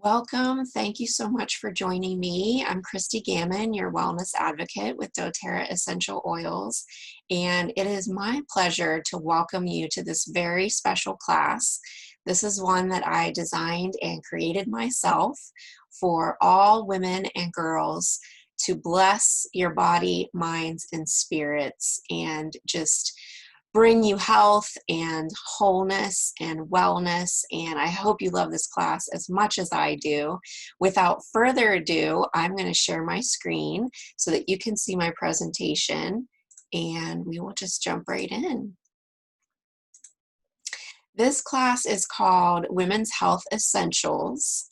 Welcome. Thank you so much for joining me. I'm Christy Gammon, your wellness advocate with doTERRA Essential Oils, and it is my pleasure to welcome you to this very special class. This is one that I designed and created myself for all women and girls to bless your body, minds, and spirits, and just bring you health and wholeness and wellness. And I hope you love this class as much as I do. Without further ado, I'm going to share my screen so that you can see my presentation, and we will just jump right in. This class is called Women's Health Essentials,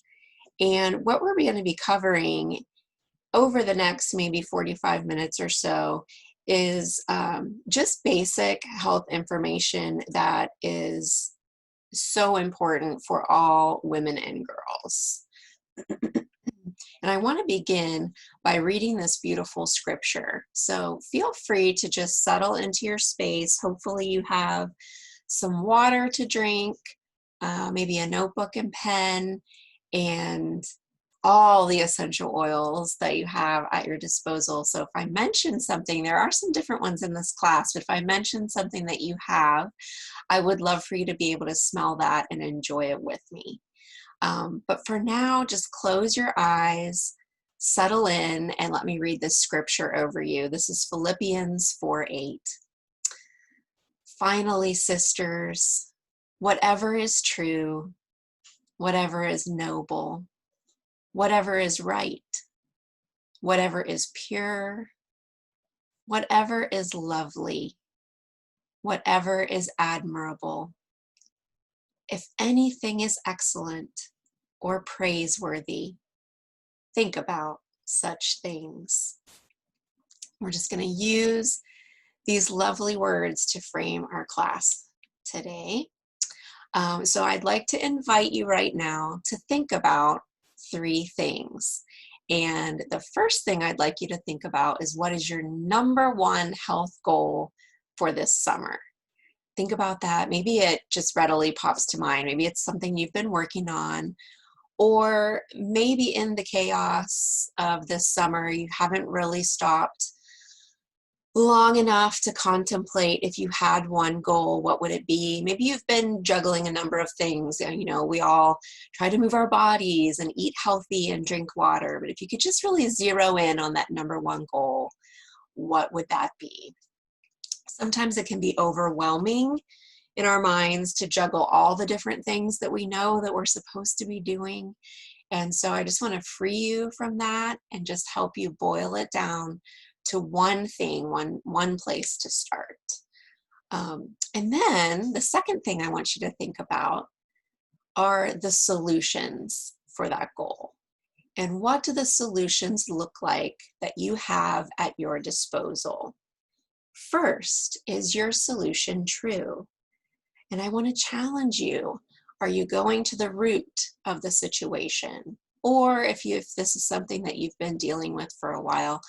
and what we're going to be covering over the next maybe 45 minutes or so is just basic health information that is so important for all women and girls. And I want to begin by reading this beautiful scripture. So feel free to just settle into your space. Hopefully you have some water to drink, maybe a notebook and pen, and all the essential oils that you have at your disposal. So if I mention something, there are some different ones in this class, but if I mention something that you have, I would love for you to be able to smell that and enjoy it with me. But for now, just close your eyes, settle in, and let me read this scripture over you. This is Philippians 4:8. Finally, sisters, whatever is true, whatever is noble, whatever is right, whatever is pure, whatever is lovely, whatever is admirable, if anything is excellent or praiseworthy, think about such things. We're just going to use these lovely words to frame our class today. So I'd like to invite you right now to think about 3 things. And the first thing I'd like you to think about is, what is your number 1 health goal for this summer? Think about that. Maybe it just readily pops to mind. Maybe it's something you've been working on, or maybe in the chaos of this summer, you haven't really stopped long enough to contemplate, if you had one goal, what would it be? Maybe you've been juggling a number of things. You know, we all try to move our bodies and eat healthy and drink water, but if you could just really zero in on that number 1 goal, what would that be? Sometimes it can be overwhelming in our minds to juggle all the different things that we know that we're supposed to be doing. And so I just want to free you from that and just help you boil it down to one thing, one place to start. And then the second thing I want you to think about are the solutions for that goal. And what do the solutions look like that you have at your disposal? First, is your solution true? And I want to challenge you. Are you going to the root of the situation? Or if this is something that you've been dealing with for a while,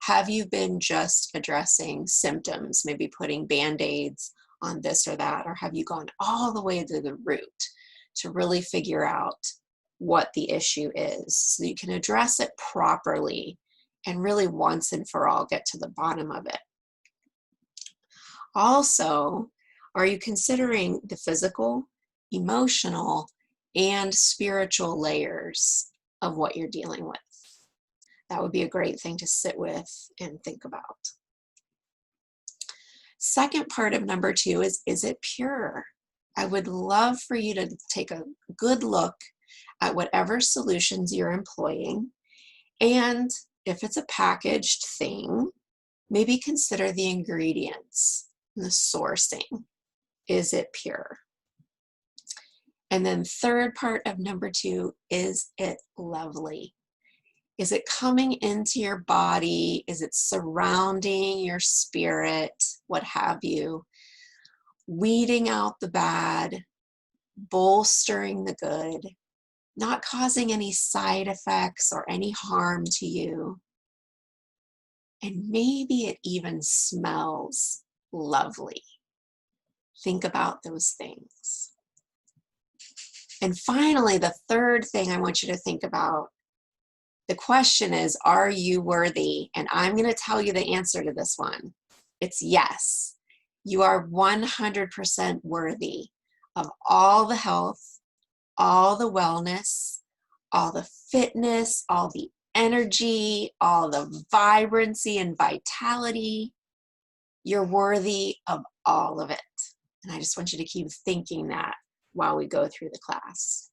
have you been just addressing symptoms, maybe putting Band-Aids on this or that? Or have you gone all the way to the root to really figure out what the issue is, so you can address it properly and really once and for all get to the bottom of it? Also, are you considering the physical, emotional, and spiritual layers of what you're dealing with? That would be a great thing to sit with and think about. Second part of number 2 is it pure? I would love for you to take a good look at whatever solutions you're employing, and if it's a packaged thing, maybe consider the ingredients and the sourcing. Is it pure? And then third part of number 2, is it lovely? Is it coming into your body? Is it surrounding your spirit? What have you? Weeding out the bad, bolstering the good, not causing any side effects or any harm to you. And maybe it even smells lovely. Think about those things. And finally, the third thing I want you to think about, the question is, are you worthy? And I'm going to tell you the answer to this one. It's yes. You are 100% worthy of all the health, all the wellness, all the fitness, all the energy, all the vibrancy and vitality. You're worthy of all of it. And I just want you to keep thinking that while we go through the class.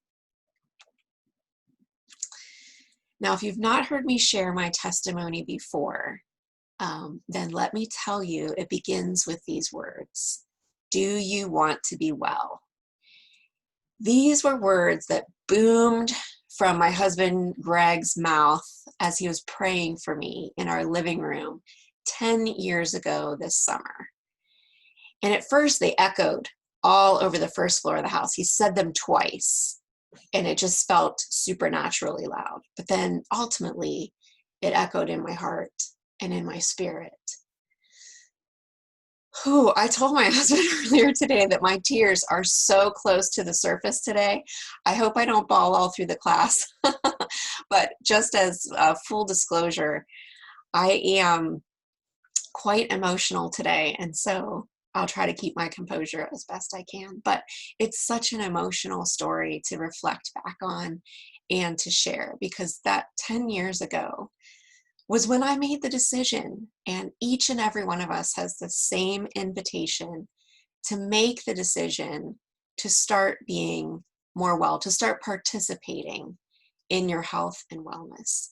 Now, if you've not heard me share my testimony before, then let me tell you, it begins with these words. Do you want to be well? These were words that boomed from my husband Greg's mouth as he was praying for me in our living room 10 years ago this summer. And at first they echoed all over the first floor of the house. He said them twice, and it just felt supernaturally loud. But then ultimately it echoed in my heart and in my spirit. I told my husband earlier today that my tears are so close to the surface today. I hope I don't bawl all through the class. But just as full disclosure, I am quite emotional today, and so I'll try to keep my composure as best I can. But it's such an emotional story to reflect back on and to share, because that 10 years ago was when I made the decision, and each and every one of us has the same invitation to make the decision to start being more well, to start participating in your health and wellness.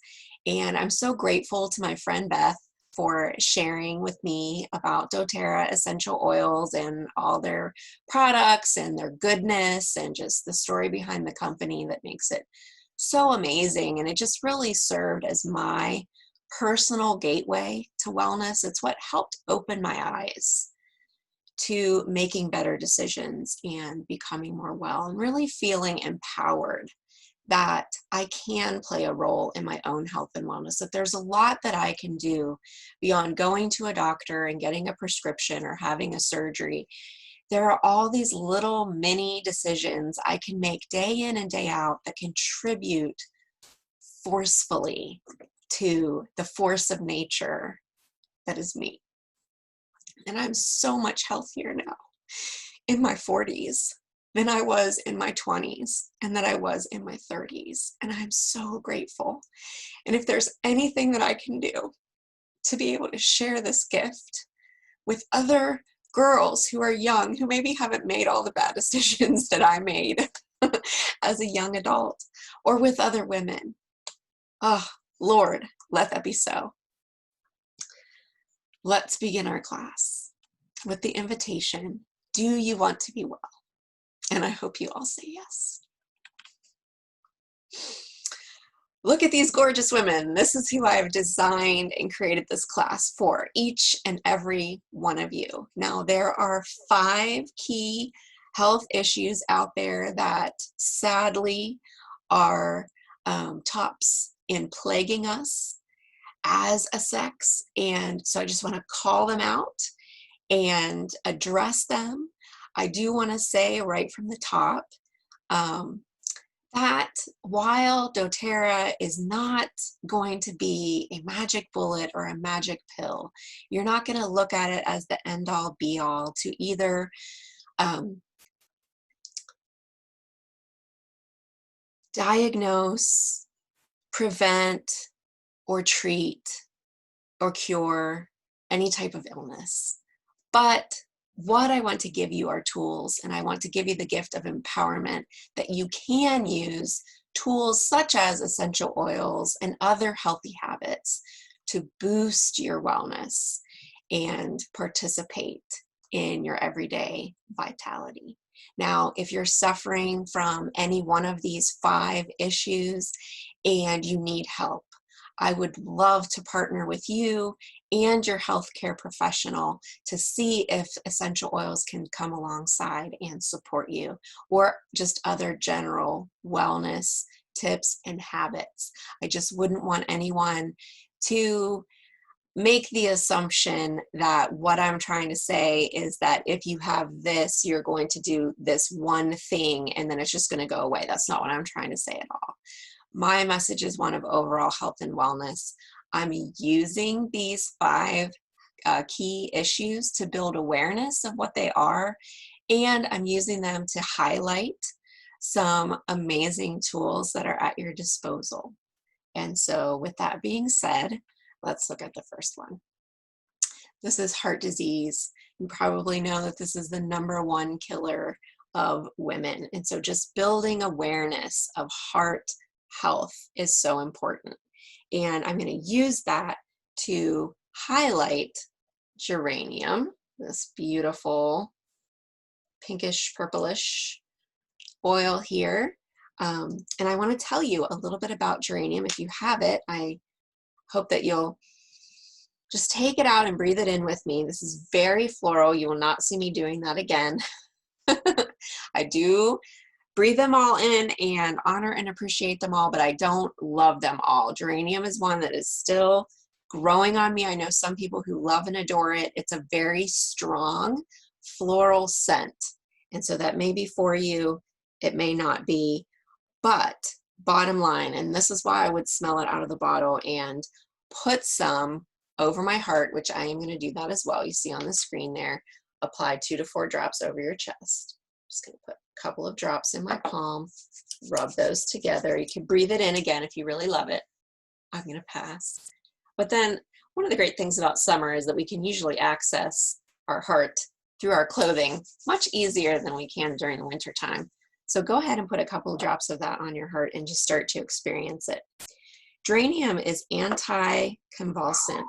And I'm so grateful to my friend Beth for sharing with me about doTERRA essential oils and all their products and their goodness and just the story behind the company that makes it so amazing. And it just really served as my personal gateway to wellness. It's what helped open my eyes to making better decisions and becoming more well and really feeling empowered that I can play a role in my own health and wellness, that there's a lot that I can do beyond going to a doctor and getting a prescription or having a surgery. There are all these little mini decisions I can make day in and day out that contribute forcefully to the force of nature that is me. And I'm so much healthier now in my 40s than I was in my 20s and that I was in my 30s. And I'm so grateful. And if there's anything that I can do to be able to share this gift with other girls who are young, who maybe haven't made all the bad decisions that I made as a young adult, or with other women, oh, Lord, let that be so. Let's begin our class with the invitation, do you want to be well? And I hope you all say yes. Look at these gorgeous women. This is who I have designed and created this class for, each and every one of you. Now, there are 5 key health issues out there that sadly are tops in plaguing us as a sex. And so I just want to call them out and address them. I do want to say right from the top that while doTERRA is not going to be a magic bullet or a magic pill, you're not going to look at it as the end-all be-all to either diagnose, prevent, or treat, or cure any type of illness. But what I want to give you are tools, and I want to give you the gift of empowerment that you can use tools such as essential oils and other healthy habits to boost your wellness and participate in your everyday vitality. Now, if you're suffering from any one of these 5 issues and you need help, I would love to partner with you and your healthcare professional to see if essential oils can come alongside and support you, or just other general wellness tips and habits. I just wouldn't want anyone to make the assumption that what I'm trying to say is that if you have this, you're going to do this one thing and then it's just going to go away. That's not what I'm trying to say at all. My message is one of overall health and wellness. I'm using these 5 key issues to build awareness of what they are, and I'm using them to highlight some amazing tools that are at your disposal. And so with that being said, let's look at the first one. This is heart disease. You probably know that this is the #1 killer of women. And so just building awareness of heart health is so important. And I'm going to use that to highlight geranium, this beautiful pinkish purplish oil here. And I want to tell you a little bit about geranium. If you have it, I hope that you'll just take it out and breathe it in with me. This is very floral. You will not see me doing that again. I do breathe them all in and honor and appreciate them all, but I don't love them all. Geranium is one that is still growing on me. I know some people who love and adore it. It's a very strong floral scent. And so that may be for you, it may not be, but bottom line, and this is why I would smell it out of the bottle and put some over my heart, which I am going to do that as well. You see on the screen there, apply 2 to 4 drops over your chest. I'm just going to put a couple of drops in my palm, rub those together. You can breathe it in again if you really love it. I'm going to pass. But then one of the great things about summer is that we can usually access our heart through our clothing much easier than we can during the winter time. So go ahead and put a couple of drops of that on your heart and just start to experience it. Geranium is anti-convulsant,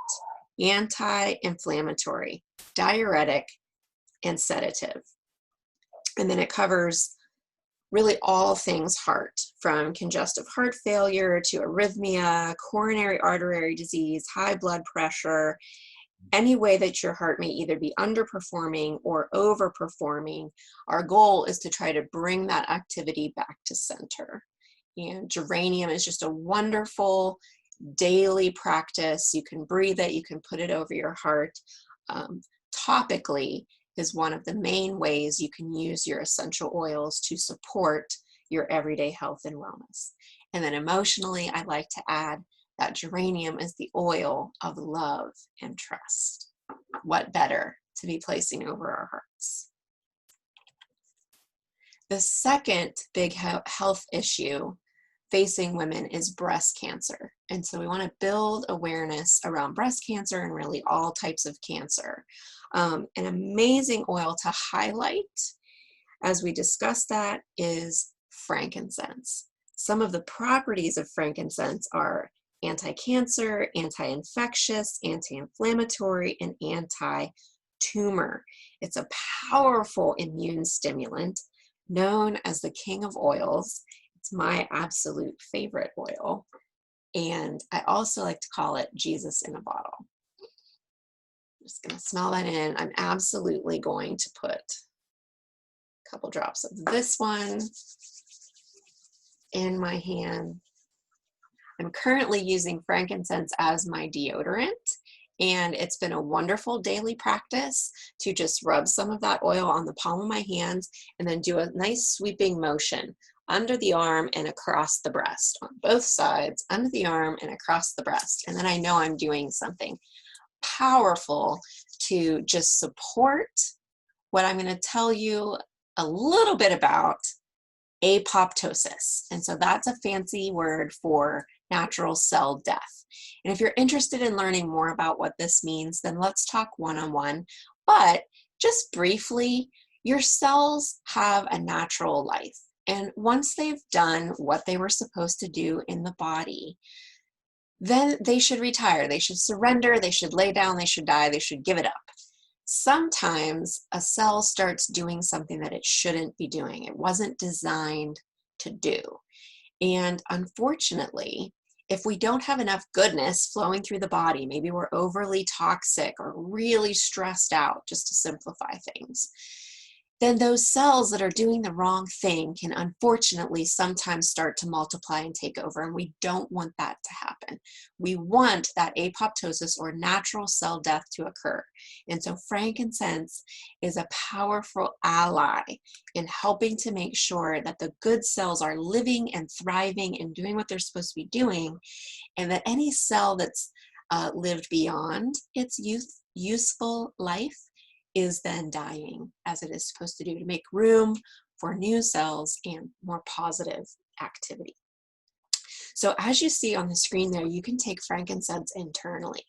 anti-inflammatory, diuretic, and sedative. And then it covers really all things heart, from congestive heart failure to arrhythmia, coronary artery disease, high blood pressure, any way that your heart may either be underperforming or overperforming. Our goal is to try to bring that activity back to center. And geranium is just a wonderful daily practice. You can breathe it, you can put it over your heart. Topically is one of the main ways you can use your essential oils to support your everyday health and wellness. And then emotionally, I like to add that geranium is the oil of love and trust. What better to be placing over our hearts? The second big health issue facing women is breast cancer. And so we want to build awareness around breast cancer and really all types of cancer. An amazing oil to highlight, as we discussed, that is frankincense. Some of the properties of frankincense are anti-cancer, anti-infectious, anti-inflammatory, and anti-tumor. It's a powerful immune stimulant known as the king of oils. It's my absolute favorite oil. And I also like to call it Jesus in a bottle. I'm just going to smell that in. I'm absolutely going to put a couple drops of this one in my hand. I'm currently using frankincense as my deodorant, and it's been a wonderful daily practice to just rub some of that oil on the palm of my hands and then do a nice sweeping motion under the arm and across the breast, on both sides, under the arm and across the breast. And then I know I'm doing something powerful to just support what I'm going to tell you a little bit about, apoptosis. And so that's a fancy word for natural cell death. And if you're interested in learning more about what this means, then let's talk one-on-one. But just briefly, your cells have a natural life. And once they've done what they were supposed to do in the body, then they should retire. They should surrender. They should lay down. They should die. They should give it up. Sometimes a cell starts doing something that it shouldn't be doing. It wasn't designed to do. And unfortunately, if we don't have enough goodness flowing through the body, maybe we're overly toxic or really stressed out, just to simplify things, then those cells that are doing the wrong thing can unfortunately sometimes start to multiply and take over, and we don't want that to happen. We want that apoptosis or natural cell death to occur. And so frankincense is a powerful ally in helping to make sure that the good cells are living and thriving and doing what they're supposed to be doing, and that any cell that's lived beyond its useful life is then dying as it is supposed to do, to make room for new cells and more positive activity. So as you see on the screen there, you can take frankincense internally.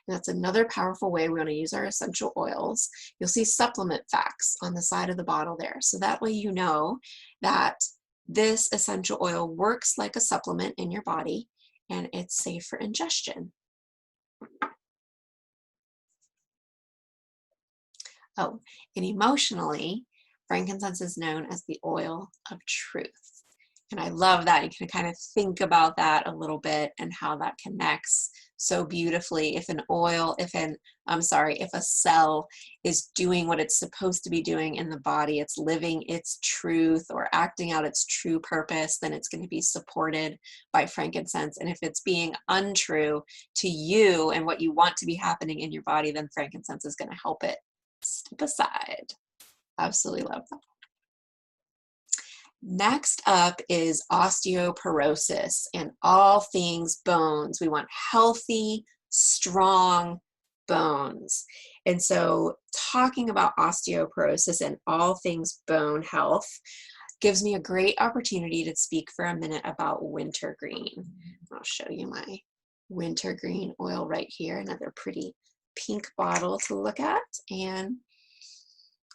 And that's another powerful way we want to use our essential oils. You'll see supplement facts on the side of the bottle there. So that way you know that this essential oil works like a supplement in your body and it's safe for ingestion. Oh, and emotionally, frankincense is known as the oil of truth. And I love that. You can kind of think about that a little bit and how that connects so beautifully. If a cell is doing what it's supposed to be doing in the body, it's living its truth or acting out its true purpose, then it's going to be supported by frankincense. And if it's being untrue to you and what you want to be happening in your body, then frankincense is going to help it step aside. Absolutely love that. Next up is osteoporosis and all things bones. We want healthy, strong bones. And so talking about osteoporosis and all things bone health gives me a great opportunity to speak for a minute about wintergreen. I'll show you my wintergreen oil right here, another pretty pink bottle to look at, and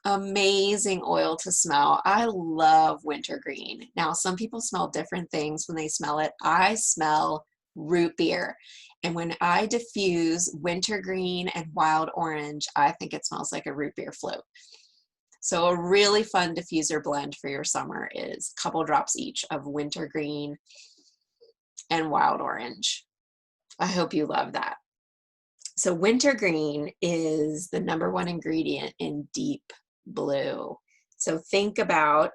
amazing oil to smell. I love wintergreen. Now, some people smell different things when they smell it. I smell root beer. And when I diffuse wintergreen and wild orange, I think it smells like a root beer float. So a really fun diffuser blend for your summer is a couple drops each of wintergreen and wild orange. I hope you love that. So wintergreen is the #1 ingredient in deep blue. So think about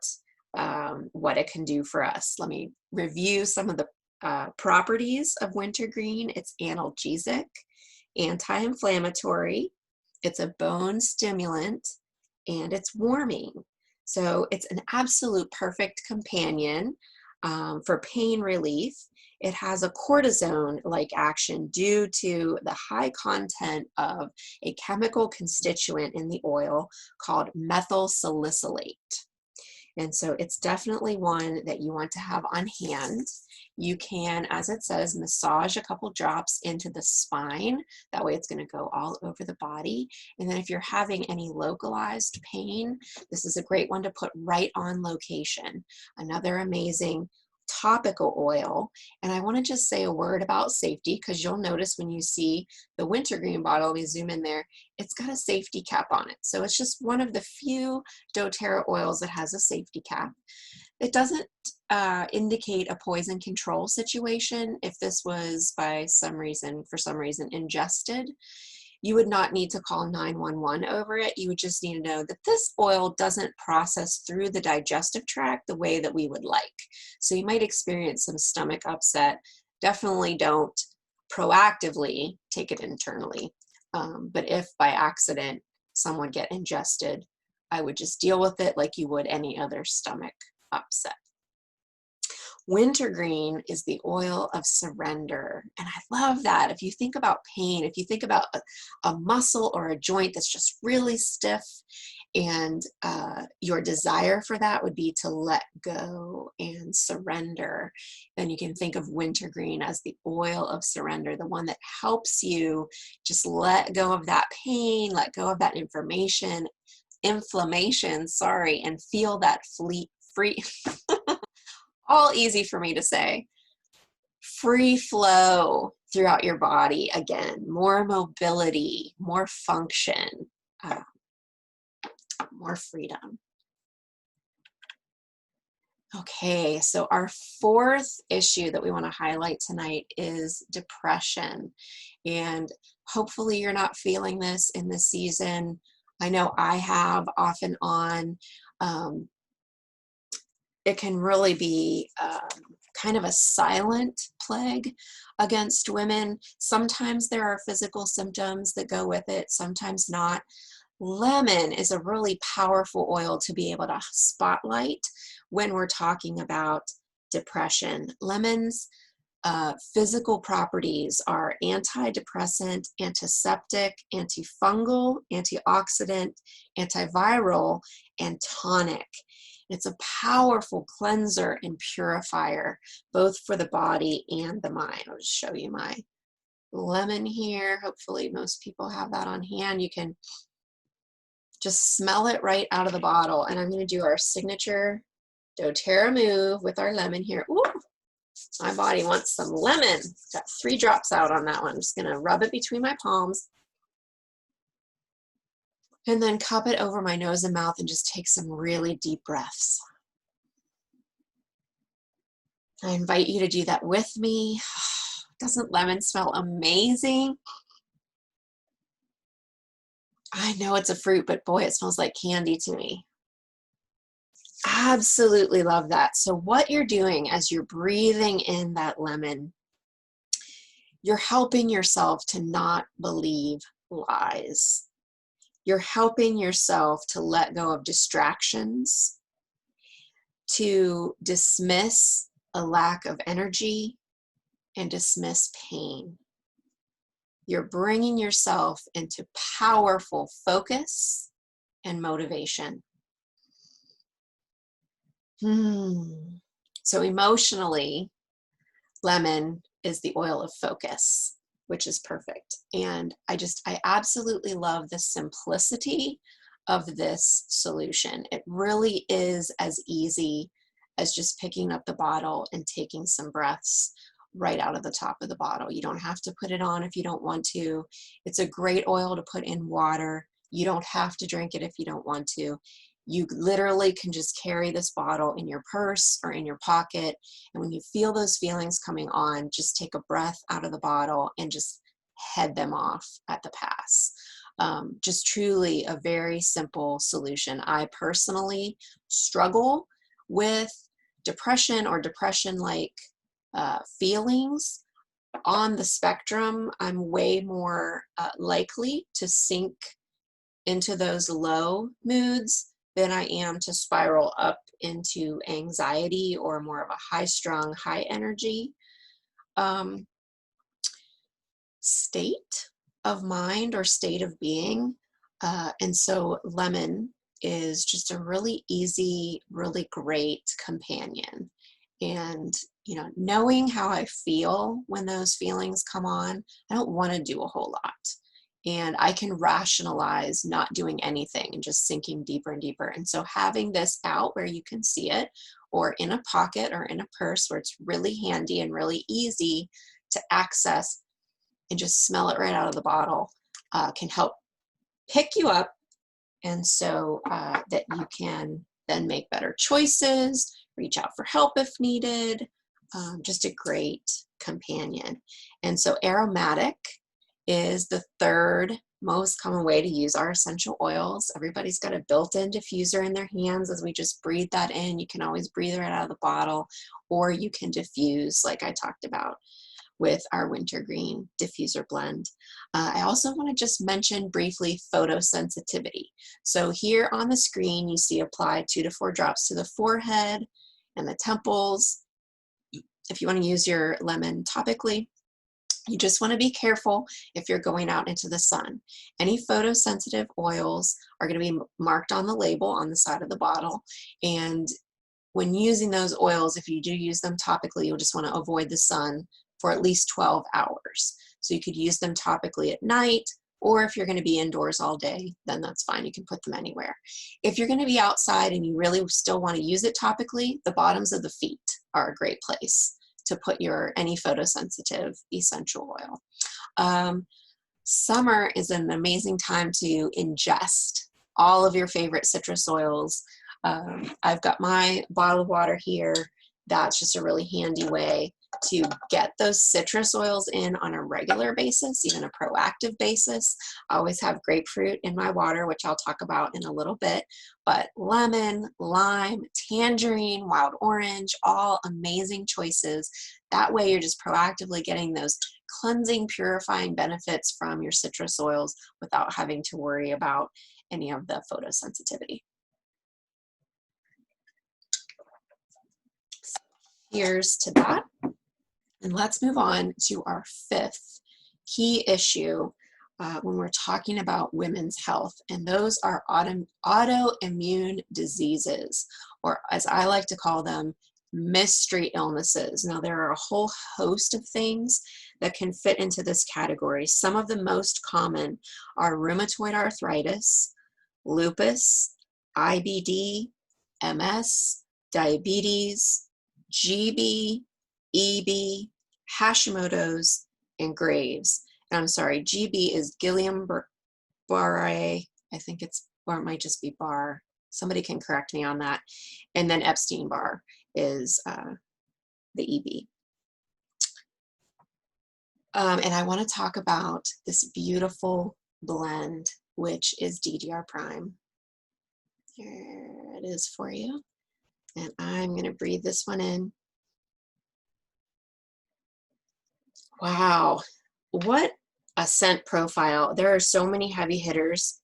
what it can do for us. Let me review some of the properties of wintergreen. It's analgesic, anti-inflammatory, it's a bone stimulant, and it's warming. So it's an absolute perfect companion for pain relief. It has a cortisone-like action due to the high content of a chemical constituent in the oil called methyl salicylate. And so it's definitely one that you want to have on hand. You can, as it says, massage a couple drops into the spine. That way it's going to go all over the body. And then if you're having any localized pain, this is a great one to put right on location. Another amazing topical oil. And I want to just say a word about safety, because you'll notice when you see the wintergreen bottle, let me zoom in there, it's got a safety cap on it. So it's just one of the few doTERRA oils that has a safety cap. It doesn't indicate a poison control situation. If this was for some reason ingested, you would not need to call 911 over it. You would just need to know that this oil doesn't process through the digestive tract the way that we would like. So you might experience some stomach upset. Definitely don't proactively take it internally. But if by accident some would get ingested, I would just deal with it like you would any other stomach upset. Wintergreen is the oil of surrender. And I love that. If you think about pain, if you think about a muscle or a joint that's just really stiff, and your desire for that would be to let go and surrender, then you can think of wintergreen as the oil of surrender, the one that helps you just let go of that pain, let go of that inflammation, and feel that free all easy for me to say, free flow throughout your body again, more mobility, more function, more freedom. Okay, so our fourth issue that we want to highlight tonight is depression. And hopefully you're not feeling this in this season. I know I have off and on. It can really be kind of a silent plague against women. Sometimes there are physical symptoms that go with it, sometimes not. Lemon is a really powerful oil to be able to spotlight when we're talking about depression. Lemon's physical properties are antidepressant, antiseptic, antifungal, antioxidant, antiviral, and tonic. It's a powerful cleanser and purifier, both for the body and the mind. I'll just show you my lemon here. Hopefully most people have that on hand. You can just smell it right out of the bottle. And I'm going to do our signature doTERRA move with our lemon here. Ooh, my body wants some lemon. Got 3 drops out on that one. I'm just going to rub it between my palms and then cup it over my nose and mouth and just take some really deep breaths. I invite you to do that with me. Doesn't lemon smell amazing? I know it's a fruit, but boy, it smells like candy to me. Absolutely love that. So what you're doing as you're breathing in that lemon, you're helping yourself to not believe lies. You're helping yourself to let go of distractions, to dismiss a lack of energy, and dismiss pain. You're bringing yourself into powerful focus and motivation. So emotionally, lemon is the oil of focus, which is perfect. And I absolutely love the simplicity of this solution. It really is as easy as just picking up the bottle and taking some breaths right out of the top of the bottle. You don't have to put it on if you don't want to. It's a great oil to put in water. You don't have to drink it if you don't want to. You literally can just carry this bottle in your purse or in your pocket. And when you feel those feelings coming on, just take a breath out of the bottle and just head them off at the pass. Just truly a very simple solution. I personally struggle with depression or depression-like feelings. On the spectrum, I'm way more likely to sink into those low moods than I am to spiral up into anxiety or more of a high-strung, high-energy state of mind or state of being. And so lemon is just a really easy, really great companion. And, you know, knowing how I feel when those feelings come on, I don't want to do a whole lot. And I can rationalize not doing anything and just sinking deeper and deeper. And so having this out where you can see it, or in a pocket or in a purse where it's really handy and really easy to access and just smell it right out of the bottle, can help pick you up. And so that you can then make better choices, reach out for help if needed. Just a great companion. And so aromatic is the third most common way to use our essential oils. Everybody's got a built-in diffuser in their hands. As we just breathe that in, you can always breathe right out of the bottle, or you can diffuse like I talked about with our wintergreen diffuser blend. I also want to just mention briefly photosensitivity. So here on the screen, you see apply 2 to 4 drops to the forehead and the temples. If you want to use your lemon topically, you just want to be careful if you're going out into the sun. Any photosensitive oils are going to be marked on the label on the side of the bottle. And when using those oils, if you do use them topically, you'll just want to avoid the sun for at least 12 hours. So you could use them topically at night, or if you're going to be indoors all day, then that's fine. You can put them anywhere. If you're going to be outside and you really still want to use it topically, the bottoms of the feet are a great place to put your any photosensitive essential oil. Summer is an amazing time to ingest all of your favorite citrus oils. I've got my bottled water here. That's just a really handy way to get those citrus oils in on a regular basis, even a proactive basis. I always have grapefruit in my water, which I'll talk about in a little bit, but lemon, lime, tangerine, wild orange, all amazing choices. That way you're just proactively getting those cleansing, purifying benefits from your citrus oils without having to worry about any of the photosensitivity. So here's to that. And let's move on to our fifth key issue when we're talking about women's health, and those are autoimmune diseases, or as I like to call them, mystery illnesses. Now, there are a whole host of things that can fit into this category. Some of the most common are rheumatoid arthritis, lupus, IBD, MS, diabetes, GB, EB, Hashimoto's, and Graves. And I'm sorry, GB is Guillain-Barré, I think it's, or it might just be Barr. Somebody can correct me on that. And then Epstein-Barr is the EB. And I want to talk about this beautiful blend, which is DDR Prime. Here it is for you. And I'm going to breathe this one in. Wow, what a scent profile. There are so many heavy hitters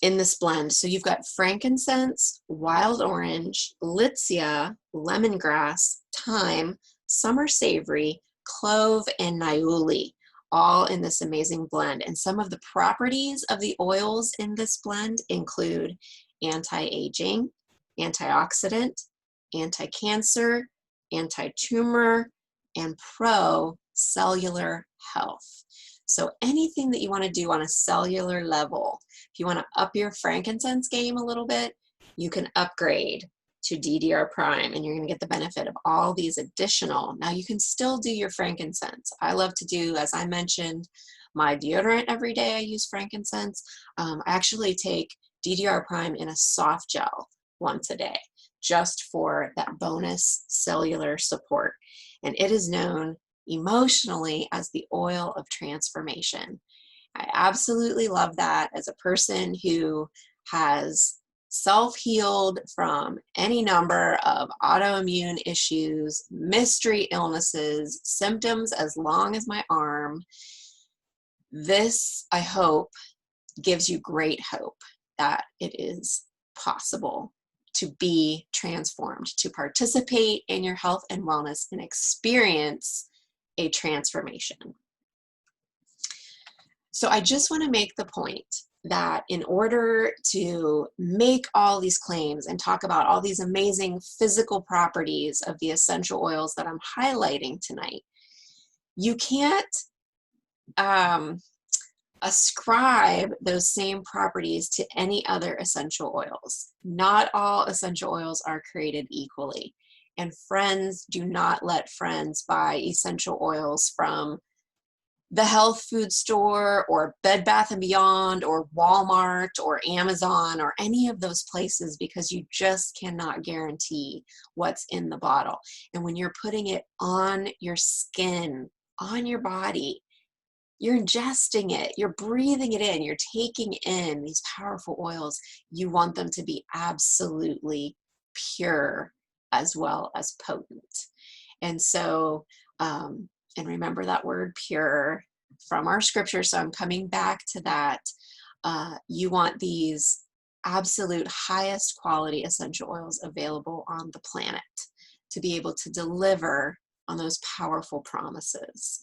in this blend. So you've got frankincense, wild orange, litsea, lemongrass, thyme, summer savory, clove, and niaouli, all in this amazing blend. And some of the properties of the oils in this blend include anti-aging, antioxidant, anti-cancer, anti-tumor, and pro-cellular health. So anything that you want to do on a cellular level, if you want to up your frankincense game a little bit, you can upgrade to DDR Prime, and you're going to get the benefit of all these additional. Now you can still do your frankincense. I love to do, as I mentioned, my deodorant every day. I use frankincense. I actually take DDR Prime in a soft gel once a day, just for that bonus cellular support. And it is known emotionally as the oil of transformation. I absolutely love that as a person who has self-healed from any number of autoimmune issues, mystery illnesses, symptoms as long as my arm. This, I hope, gives you great hope that it is possible to be transformed, to participate in your health and wellness and experience a transformation. So I just want to make the point that in order to make all these claims and talk about all these amazing physical properties of the essential oils that I'm highlighting tonight, you can't ascribe those same properties to any other essential oils. Not all essential oils are created equally. And friends, do not let friends buy essential oils from the health food store or Bed Bath & Beyond or Walmart or Amazon or any of those places, because you just cannot guarantee what's in the bottle. And when you're putting it on your skin, on your body, you're ingesting it, you're breathing it in, you're taking in these powerful oils. You want them to be absolutely pure as well as potent. And so, and remember that word pure from our scripture, so I'm coming back to that. You want these absolute highest quality essential oils available on the planet to be able to deliver on those powerful promises.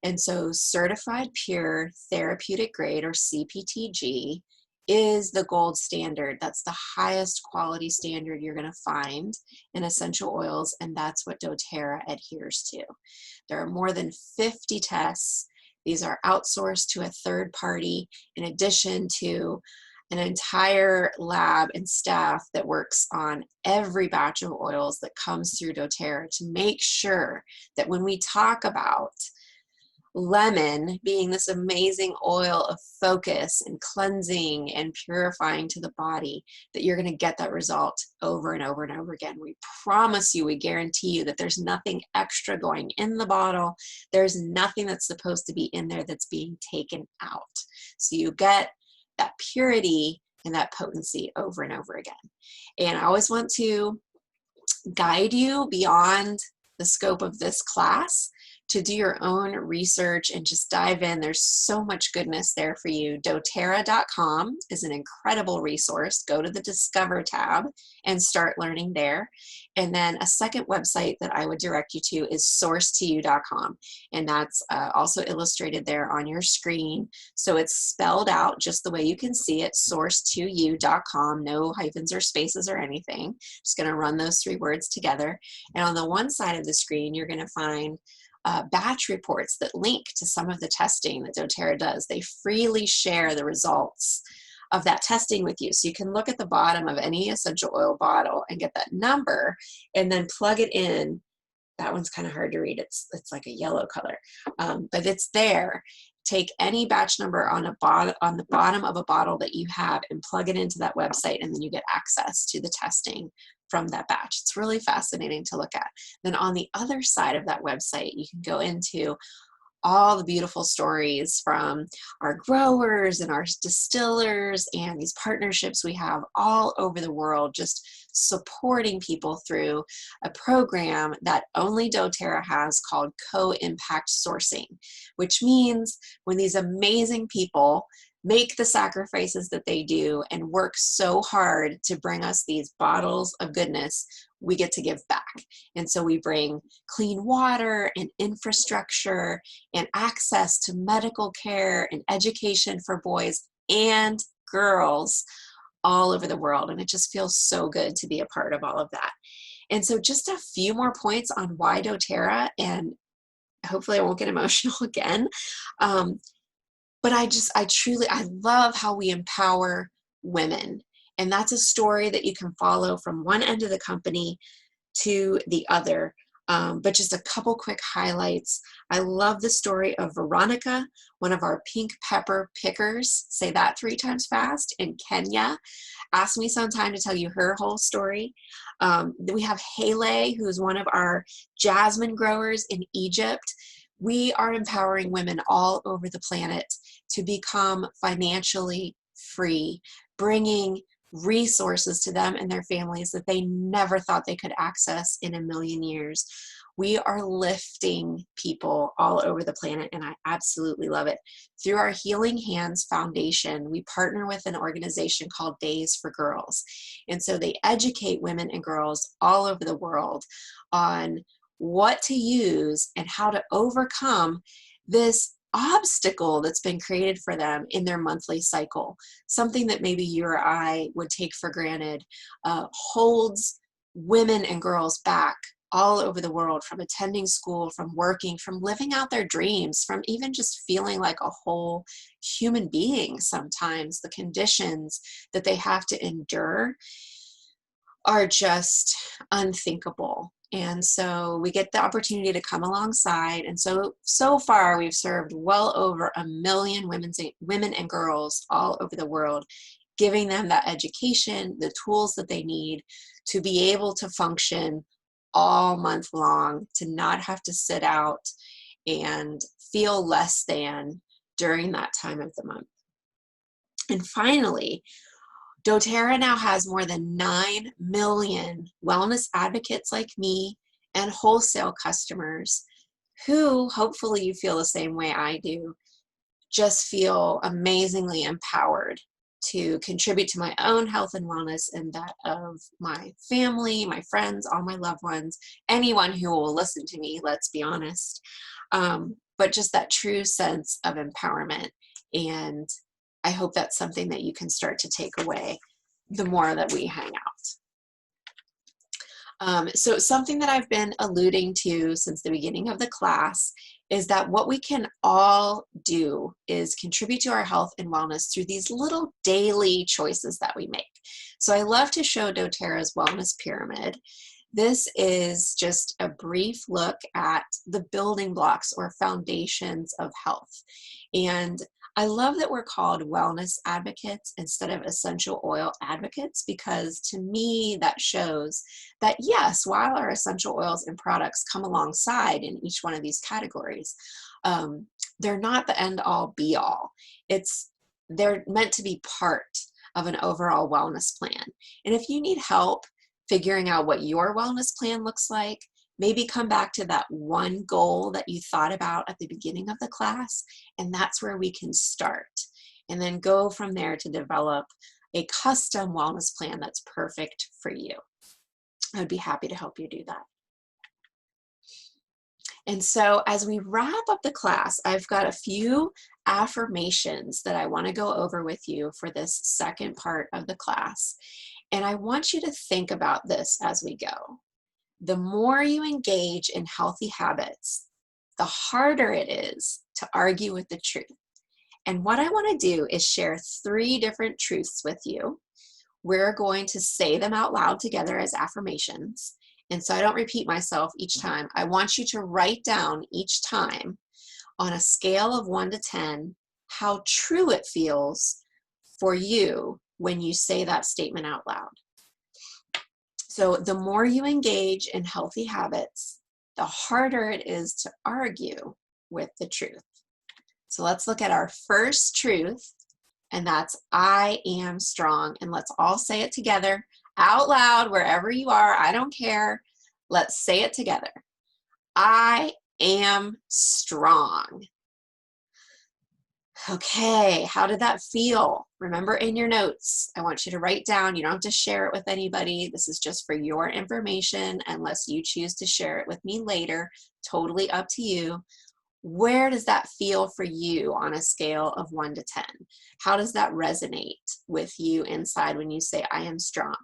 And so certified pure therapeutic grade, or CPTG, is the gold standard. That's the highest quality standard you're going to find in essential oils, and that's what doTERRA adheres to. There are more than 50 tests. These are outsourced to a third party, in addition to an entire lab and staff that works on every batch of oils that comes through doTERRA to make sure that when we talk about lemon being this amazing oil of focus and cleansing and purifying to the body, that you're going to get that result over and over and over again. We promise you, we guarantee you that there's nothing extra going in the bottle. There's nothing that's supposed to be in there that's being taken out. So you get that purity and that potency over and over again. And I always want to guide you beyond the scope of this class to do your own research and just dive in. There's so much goodness there for you. DoTERRA.com is an incredible resource. Go to the Discover tab and start learning there. And then a second website that I would direct you to is source2u.com. And that's also illustrated there on your screen. So it's spelled out just the way you can see it, source2u.com, no hyphens or spaces or anything. Just going to run those three words together. And on the one side of the screen, you're going to find batch reports that link to some of the testing that doTERRA does. They freely share the results of that testing with you. So you can look at the bottom of any essential oil bottle and get that number and then plug it in. That one's kind of hard to read. It's like a yellow color, but it's there. Take any batch number on the bottom of a bottle that you have and plug it into that website, and then you get access to the testing from that batch. It's really fascinating to look at. Then on the other side of that website, you can go into all the beautiful stories from our growers and our distillers and these partnerships we have all over the world, just supporting people through a program that only doTERRA has called co-impact sourcing, which means when these amazing people make the sacrifices that they do and work so hard to bring us these bottles of goodness, we get to give back. And so we bring clean water and infrastructure and access to medical care and education for boys and girls all over the world. And it just feels so good to be a part of all of that. And so just a few more points on why doTERRA, and hopefully I won't get emotional again. But I love how we empower women. And that's a story that you can follow from one end of the company to the other. But just a couple quick highlights. I love the story of Veronica, one of our pink pepper pickers. Say that 3 times fast, in Kenya. Ask me sometime to tell you her whole story. We have Haley, who's one of our jasmine growers in Egypt. We are empowering women all over the planet to become financially free, bringing resources to them and their families that they never thought they could access in a million years. We are lifting people all over the planet, and I absolutely love it. Through our Healing Hands Foundation, we partner with an organization called Days for Girls. And so they educate women and girls all over the world on what to use and how to overcome this obstacle that's been created for them in their monthly cycle. Something that maybe you or I would take for granted holds women and girls back all over the world, from attending school, from working, from living out their dreams, from even just feeling like a whole human being. Sometimes the conditions that they have to endure are just unthinkable. And so we get the opportunity to come alongside. And so far we've served well over 1 million women and girls all over the world, giving them that education, the tools that they need to be able to function all month long, to not have to sit out and feel less than during that time of the month. And finally, doTERRA now has more than 9 million wellness advocates like me and wholesale customers who, hopefully you feel the same way I do, just feel amazingly empowered to contribute to my own health and wellness and that of my family, my friends, all my loved ones, anyone who will listen to me, let's be honest. But just that true sense of empowerment. And I hope that's something that you can start to take away the more that we hang out. So something that I've been alluding to since the beginning of the class is that what we can all do is contribute to our health and wellness through these little daily choices that we make. So I love to show doTERRA's wellness pyramid. This is just a brief look at the building blocks or foundations of health. And I love that we're called wellness advocates instead of essential oil advocates, because to me that shows that yes, while our essential oils and products come alongside in each one of these categories, they're not the end all be all. They're meant to be part of an overall wellness plan. And if you need help figuring out what your wellness plan looks like, maybe come back to that one goal that you thought about at the beginning of the class, and that's where we can start. And then go from there to develop a custom wellness plan that's perfect for you. I would be happy to help you do that. And so as we wrap up the class, I've got a few affirmations that I want to go over with you for this second part of the class. And I want you to think about this as we go. The more you engage in healthy habits, the harder it is to argue with the truth. And what I want to do is share 3 different truths with you. We're going to say them out loud together as affirmations. And so I don't repeat myself each time. I want you to write down each time on a scale of 1 to 10 how true it feels for you when you say that statement out loud. So the more you engage in healthy habits, the harder it is to argue with the truth. So let's look at our first truth, and that's I am strong. And let's all say it together out loud wherever you are. I don't care. Let's say it together. I am strong. Okay, how did that feel? Remember in your notes, I want you to write down. You don't have to share it with anybody. This is just for your information unless you choose to share it with me later. Totally up to you. Where does that feel for you on a scale of 1 to 10? How does that resonate with you inside when you say, I am strong?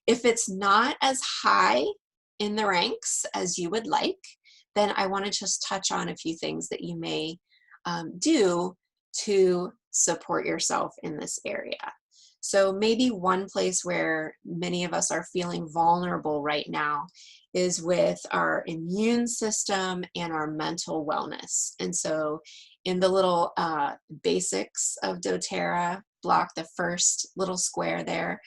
If it's not as high in the ranks as you would like, then I want to just touch on a few things that you may do to support yourself in this area. So maybe one place where many of us are feeling vulnerable right now is with our immune system and our mental wellness. And so in the little basics of doTERRA block, the first little square there,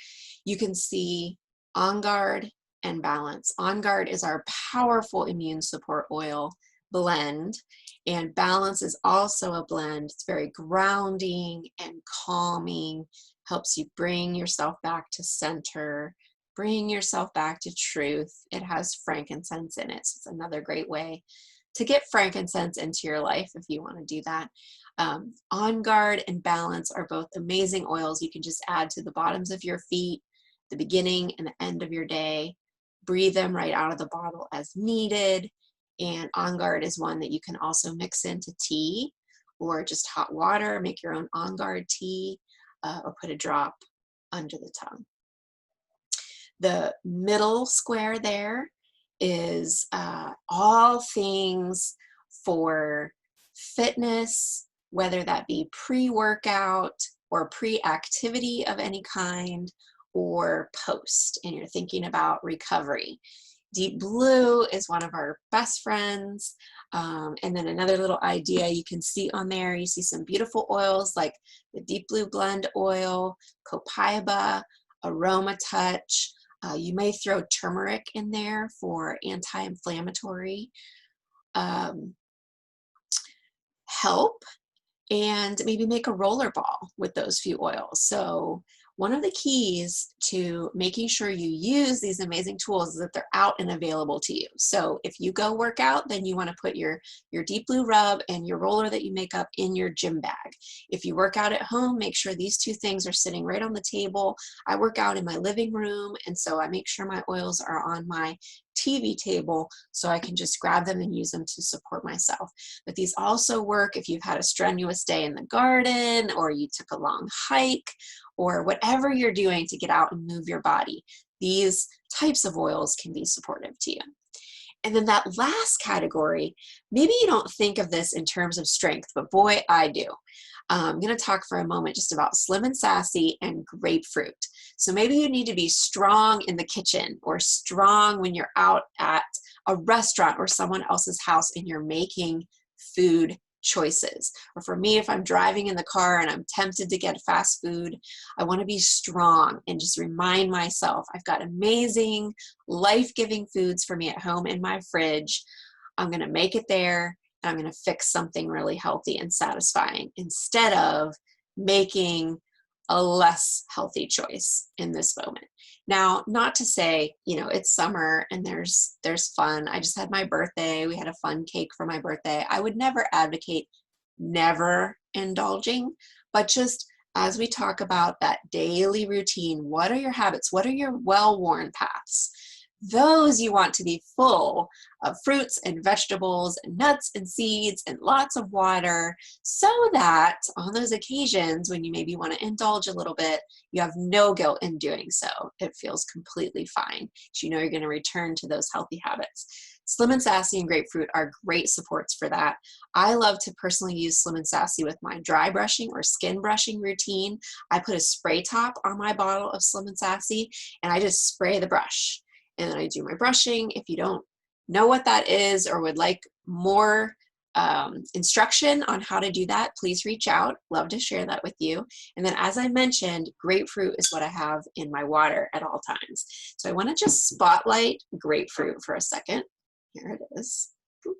you can see On Guard and Balance. On Guard is our powerful immune support oil blend, and Balance is also a blend. It's very grounding and calming, helps you bring yourself back to center, bring yourself back to truth. It has frankincense in it, so it's another great way to get frankincense into your life if you want to do that. On Guard and Balance are both amazing oils you can just add to the bottoms of your feet, the beginning and the end of your day. Breathe them right out of the bottle as needed. And On Guard is one that you can also mix into tea or just hot water, make your own On Guard tea, or put a drop under the tongue. The middle square there is all things for fitness, whether that be pre-workout or pre-activity of any kind or post, and you're thinking about recovery. Deep Blue is one of our best friends. And then another little idea you can see on there, you see some beautiful oils like the Deep Blue Blend Oil, Copaiba, Aroma Touch. You may throw turmeric in there for anti-inflammatory help, and maybe make a roller ball with those few oils. So one of the keys to making sure you use these amazing tools is that they're out and available to you. So if you go work out, then you want to put your Deep Blue rub and your roller that you make up in your gym bag. If you work out at home, make sure these 2 things are sitting right on the table. I work out in my living room, and so I make sure my oils are on my TV table so I can just grab them and use them to support myself. But these also work if you've had a strenuous day in the garden, or you took a long hike, or whatever you're doing to get out and move your body. These types of oils can be supportive to you. And then that last category, maybe you don't think of this in terms of strength, but boy, I do. I'm going to talk for a moment just about Slim and Sassy and grapefruit. So maybe you need to be strong in the kitchen or strong when you're out at a restaurant or someone else's house and you're making food choices. Or for me, if I'm driving in the car and I'm tempted to get fast food, I want to be strong and just remind myself I've got amazing, life-giving foods for me at home in my fridge. I'm going to make it there, and I'm going to fix something really healthy and satisfying instead of making a less healthy choice in this moment. Now, not to say, it's summer and there's fun. I just had my birthday. We had a fun cake for my birthday. I would never advocate never indulging, but just as we talk about that daily routine, what are your habits? What are your well-worn paths? Those you want to be full of fruits and vegetables and nuts and seeds and lots of water, so that on those occasions when you maybe want to indulge a little bit, you have no guilt in doing so. It feels completely fine. So you're going to return to those healthy habits. Slim and Sassy and grapefruit are great supports for that. I love to personally use Slim and Sassy with my dry brushing or skin brushing routine. I put a spray top on my bottle of Slim and Sassy and I just spray the brush. And then I do my brushing. If you don't know what that is or would like more instruction on how to do that, please reach out. Love to share that with you. And then as I mentioned, grapefruit is what I have in my water at all times. So I want to just spotlight grapefruit for a second. Here it is. You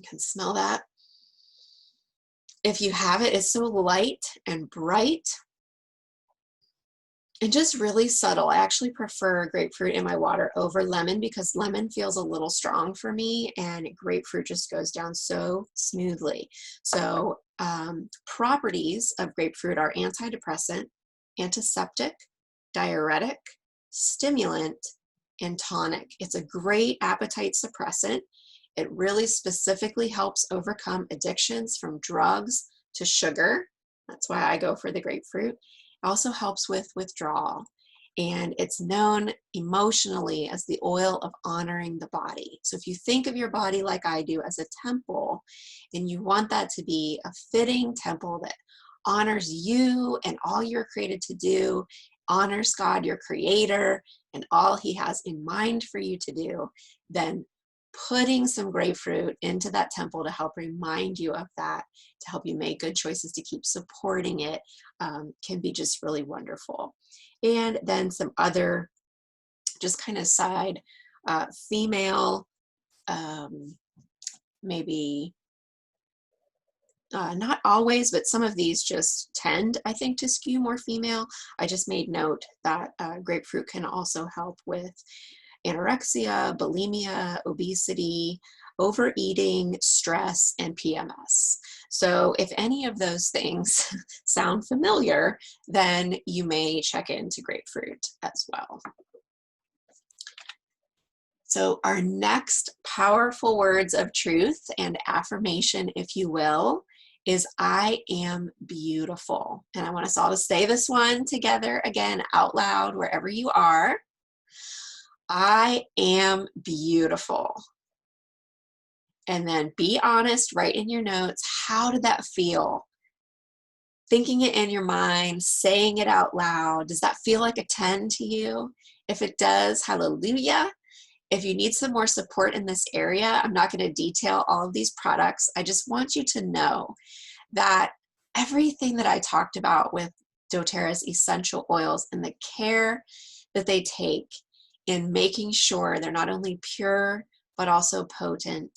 can smell that. If you have it, it's so light and bright. And just really subtle. I actually prefer grapefruit in my water over lemon because lemon feels a little strong for me and grapefruit just goes down so smoothly. So properties of grapefruit are antidepressant, antiseptic, diuretic, stimulant, and tonic. It's a great appetite suppressant. It really specifically helps overcome addictions from drugs to sugar. That's why I go for the grapefruit. Also helps with withdrawal, and it's known emotionally as the oil of honoring the body. So if you think of your body like I do as a temple, and you want that to be a fitting temple that honors you and all you're created to do, honors God, your creator, and all he has in mind for you to do, then putting some grapefruit into that temple to help remind you of that, to help you make good choices, to keep supporting it, can be just really wonderful. And then some other just kind of side female, maybe not always, but some of these just tend, I think, to skew more female. I just made note that grapefruit can also help with anorexia, bulimia, obesity, overeating, stress, and PMS. So if any of those things sound familiar, then you may check into grapefruit as well. So our next powerful words of truth and affirmation, if you will, is I am beautiful. And I want us all to say this one together again out loud wherever you are. I am beautiful. And then be honest, write in your notes, how did that feel? Thinking it in your mind, saying it out loud, does that feel like a 10 to you? If it does, hallelujah. If you need some more support in this area, I'm not going to detail all of these products. I just want you to know that everything that I talked about with doTERRA's essential oils and the care that they take in making sure they're not only pure, but also potent,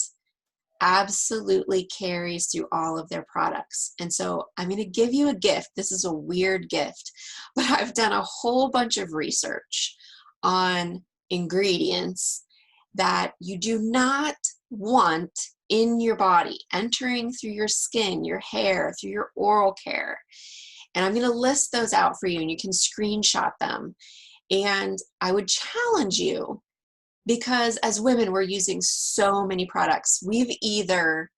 absolutely carries through all of their products. And so I'm going to give you a gift. This is a weird gift, but I've done a whole bunch of research on ingredients that you do not want in your body, entering through your skin, your hair, through your oral care. And I'm going to list those out for you and you can screenshot them. And I would challenge you, because as women, we're using so many products. We've either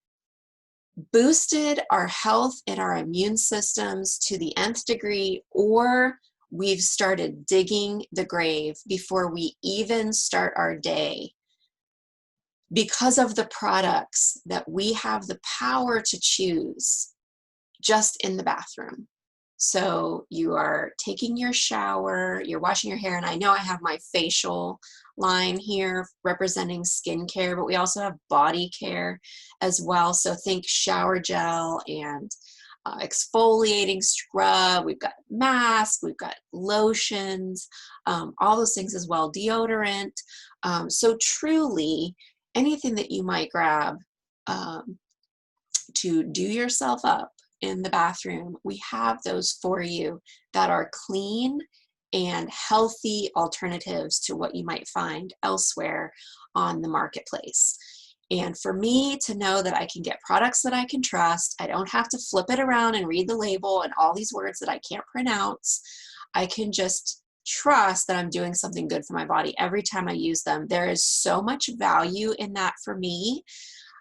boosted our health and our immune systems to the nth degree, or we've started digging the grave before we even start our day because of the products that we have the power to choose just in the bathroom. So you are taking your shower, you're washing your hair, and I know I have my facial line here representing skincare, but we also have body care as well. So think shower gel and exfoliating scrub. We've got masks, we've got lotions, all those things as well, deodorant. So truly, anything that you might grab to do yourself up in the bathroom, we have those for you that are clean and healthy alternatives to what you might find elsewhere on the marketplace. And for me to know that I can get products that I can trust, I don't have to flip it around and read the label and all these words that I can't pronounce. I can just trust that I'm doing something good for my body every time I use them. There is so much value in that for me,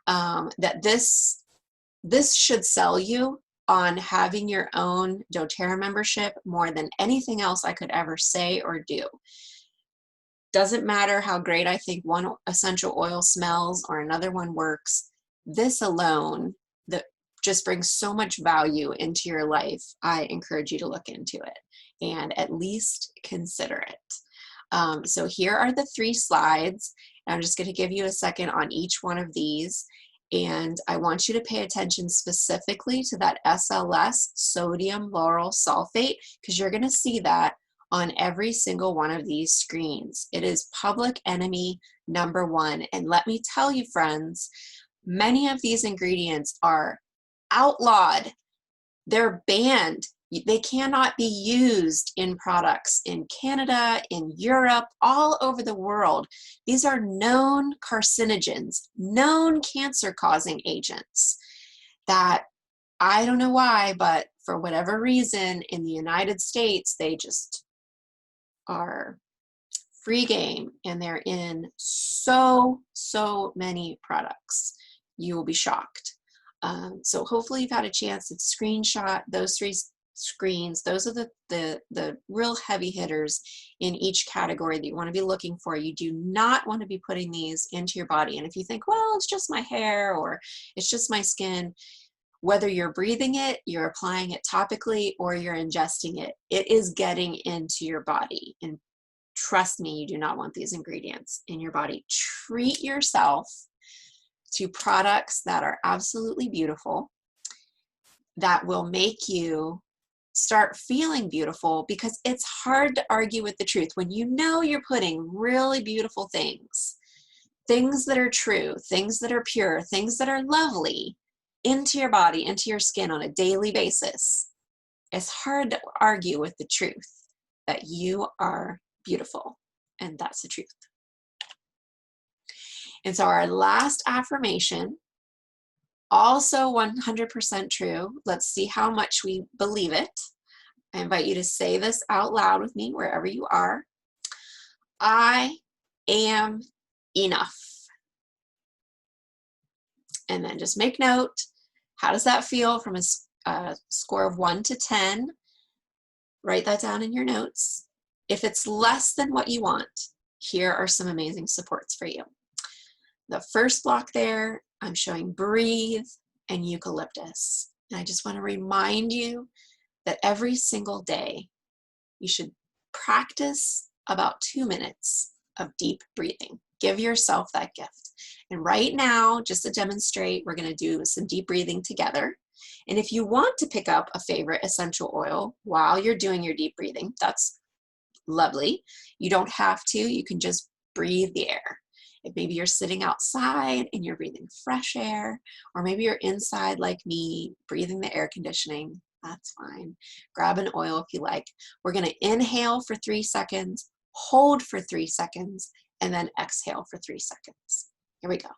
that this should sell you on having your own doTERRA membership more than anything else I could ever say or do. Doesn't matter how great I think one essential oil smells or another one works. This alone, that just brings so much value into your life. I encourage you to look into it and at least consider it. So here are the 3 slides. And I'm just going to give you a second on each one of these. And I want you to pay attention specifically to that SLS, sodium lauryl sulfate, because you're going to see that on every single one of these screens. It is public enemy number 1. And let me tell you, friends, many of these ingredients are outlawed. They're banned. They cannot be used in products in Canada, in Europe, all over the world. These are known carcinogens, known cancer-causing agents that I don't know why, but for whatever reason in the United States, they just are free game, and they're in so many products. You will be shocked. So hopefully you've had a chance to screenshot those 3 screens. Those are the real heavy hitters in each category that you want to be looking for. You do not want to be putting these into your body. And if you think, well, it's just my hair or it's just my skin, whether you're breathing it, you're applying it topically, or you're ingesting it, it is getting into your body. And trust me, you do not want these ingredients in your body. Treat yourself to products that are absolutely beautiful, that will make you start feeling beautiful, because it's hard to argue with the truth when you know you're putting really beautiful things that are true, things that are pure, things that are lovely into your body, into your skin on a daily basis. It's hard to argue with the truth that you are beautiful, and that's the truth. And so our last affirmation, also 100% true. Let's see how much we believe it. I invite you to say this out loud with me wherever you are. I am enough. And then just make note, how does that feel from a score of 1 to 10? Write that down in your notes. If it's less than what you want, here are some amazing supports for you. The first block there, I'm showing breathe and eucalyptus. And I just want to remind you that every single day you should practice about 2 minutes of deep breathing. Give yourself that gift. And right now, just to demonstrate, we're going to do some deep breathing together. And if you want to pick up a favorite essential oil while you're doing your deep breathing, that's lovely. You don't have to. You can just breathe the air. If maybe you're sitting outside and you're breathing fresh air, or maybe you're inside like me, breathing the air conditioning, that's fine. Grab an oil if you like. We're going to inhale for 3 seconds, hold for 3 seconds, and then exhale for 3 seconds. Here we go.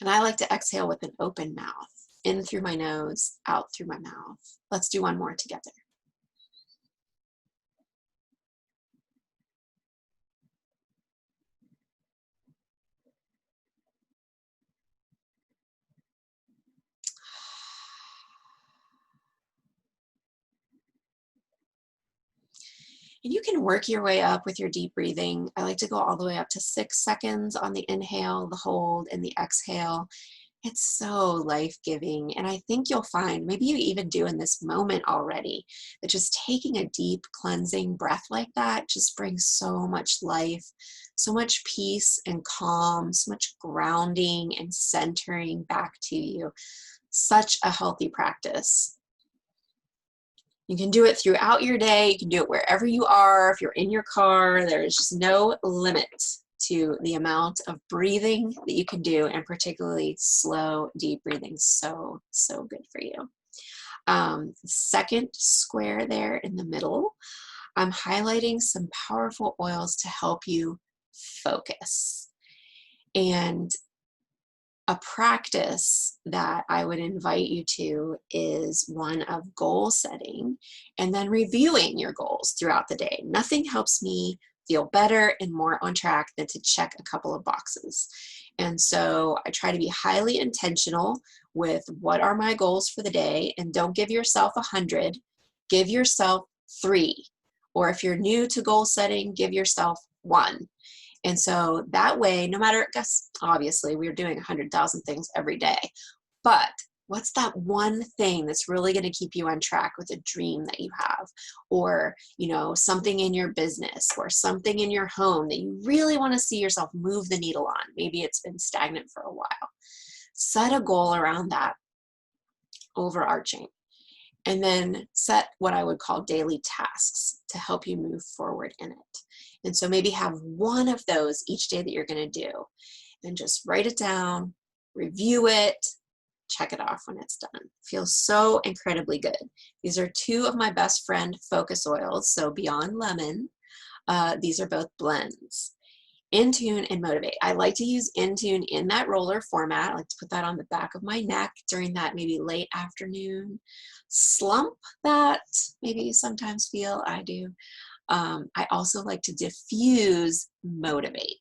And I like to exhale with an open mouth, in through my nose, out through my mouth. Let's do one more together. And you can work your way up with your deep breathing. I like to go all the way up to 6 seconds on the inhale, the hold, and the exhale. It's so life-giving. And I think you'll find, maybe you even do in this moment already, that just taking a deep cleansing breath like that just brings so much life, so much peace and calm, so much grounding and centering back to you. Such a healthy practice. You can do it throughout your day. You can do it wherever you are. If you're in your car, there's just no limit to the amount of breathing that you can do, and particularly slow, deep breathing. So, so good for you. Second square there in the middle, I'm highlighting some powerful oils to help you focus. And a practice that I would invite you to is one of goal setting and then reviewing your goals throughout the day. Nothing helps me feel better and more on track than to check a couple of boxes. And so I try to be highly intentional with what are my goals for the day, and don't give yourself 100, give yourself 3. Or if you're new to goal setting, give yourself 1. And so that way, no matter, I guess, obviously we're doing 100,000 things every day, but what's that one thing that's really going to keep you on track with a dream that you have, or, you know, something in your business or something in your home that you really want to see yourself move the needle on? Maybe it's been stagnant for a while. Set a goal around that, overarching, and then set what I would call daily tasks to help you move forward in it. And so maybe have one of those each day that you're going to do, and just write it down, review it, check it off when it's done. Feels so incredibly good. These are 2 of my best friend focus oils. So Beyond Lemon, these are both blends. Intune and Motivate. I like to use Intune in that roller format. I like to put that on the back of my neck during that maybe late afternoon slump that maybe you sometimes feel. I do. I also like to diffuse Motivate.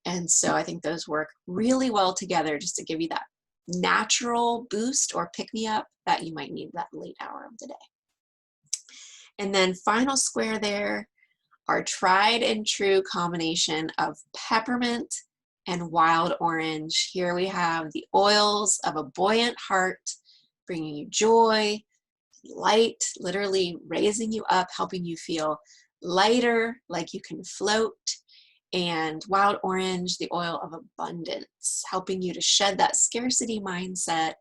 And so I think those work really well together, just to give you that natural boost or pick-me-up that you might need that late hour of the day. And then final square there, our tried and true combination of peppermint and wild orange. Here we have the oils of a buoyant heart, bringing you joy, light, literally raising you up, helping you feel lighter, like you can float. And wild orange, the oil of abundance, helping you to shed that scarcity mindset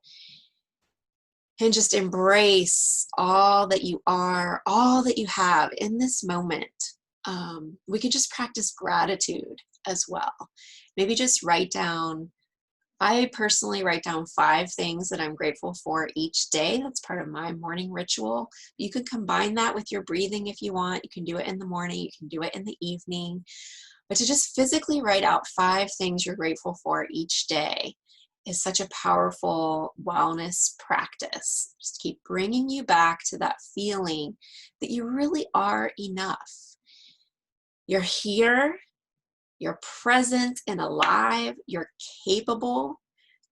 and just embrace all that you are, all that you have in this moment. We can just practice gratitude as well. Maybe just write down, I personally write down 5 things that I'm grateful for each day. That's part of my morning ritual. You can combine that with your breathing if you want. You can do it in the morning, you can do it in the evening. But to just physically write out 5 things you're grateful for each day is such a powerful wellness practice. Just keep bringing you back to that feeling that you really are enough. You're here, you're present and alive, you're capable,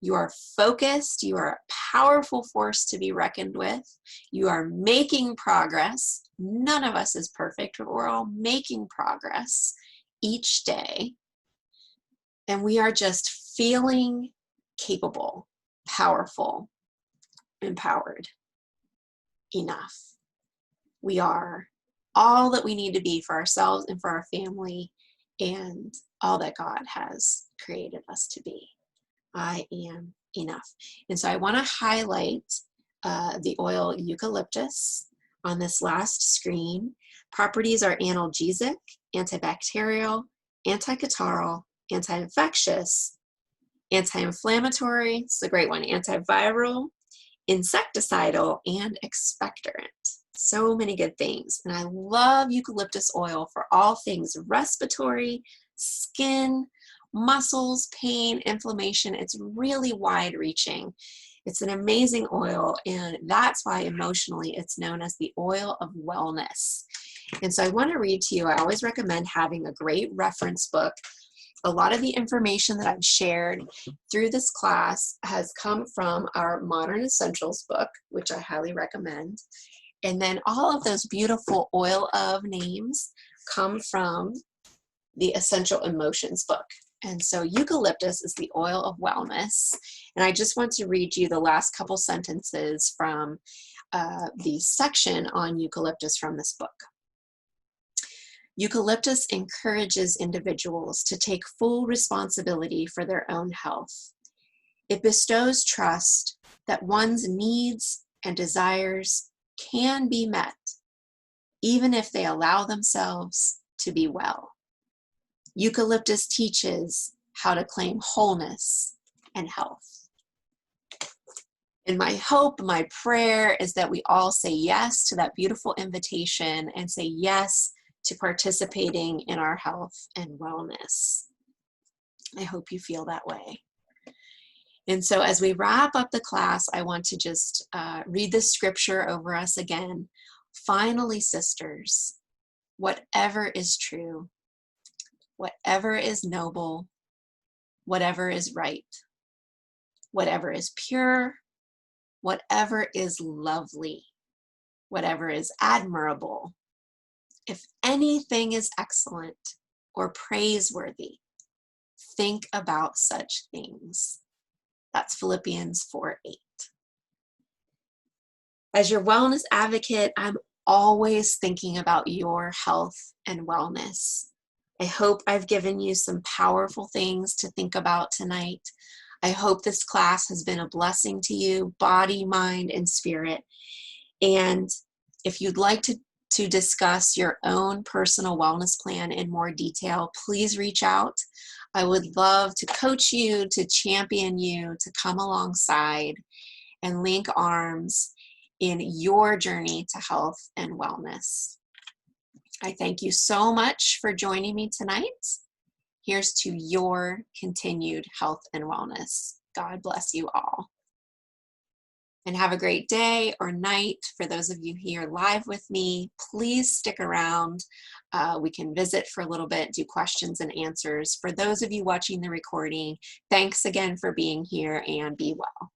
you are focused, you are a powerful force to be reckoned with, you are making progress. None of us is perfect, but we're all making progress each day. And we are just feeling capable, powerful, empowered, enough. We are all that we need to be for ourselves and for our family, and all that God has created us to be. I am enough. And so I want to highlight the oil eucalyptus on this last screen. Properties are analgesic, antibacterial, anticatarrhal, anti-infectious, anti-inflammatory, it's a great one, antiviral, insecticidal, and expectorant. So many good things. And I love eucalyptus oil for all things respiratory, skin, muscles, pain, inflammation. It's really wide reaching. It's an amazing oil, and that's why emotionally it's known as the oil of wellness. And so I want to read to you, I always recommend having a great reference book. A lot of the information that I've shared through this class has come from our Modern Essentials book, which I highly recommend. And then all of those beautiful oil of names come from the Essential Emotions book. And so eucalyptus is the oil of wellness. And I just want to read you the last couple sentences from the section on eucalyptus from this book. Eucalyptus encourages individuals to take full responsibility for their own health. It bestows trust that one's needs and desires can be met, even if they allow themselves to be well. Eucalyptus teaches how to claim wholeness and health. And my hope, my prayer is that we all say yes to that beautiful invitation and say yes to participating in our health and wellness. I hope you feel that way. And so as we wrap up the class, I want to just read the scripture over us again. Finally, sisters, whatever is true, whatever is noble, whatever is right, whatever is pure, whatever is lovely, whatever is admirable, if anything is excellent or praiseworthy, think about such things. That's Philippians 4:8. As your wellness advocate, I'm always thinking about your health and wellness. I hope I've given you some powerful things to think about tonight. I hope this class has been a blessing to you, body, mind, and spirit. And if you'd like to discuss your own personal wellness plan in more detail, please reach out. I would love to coach you, to champion you, to come alongside and link arms in your journey to health and wellness. I thank you so much for joining me tonight. Here's to your continued health and wellness. God bless you all. And have a great day or night. For those of you here live with me, please stick around. We can visit for a little bit, do questions and answers. For those of you watching the recording, thanks again for being here and be well.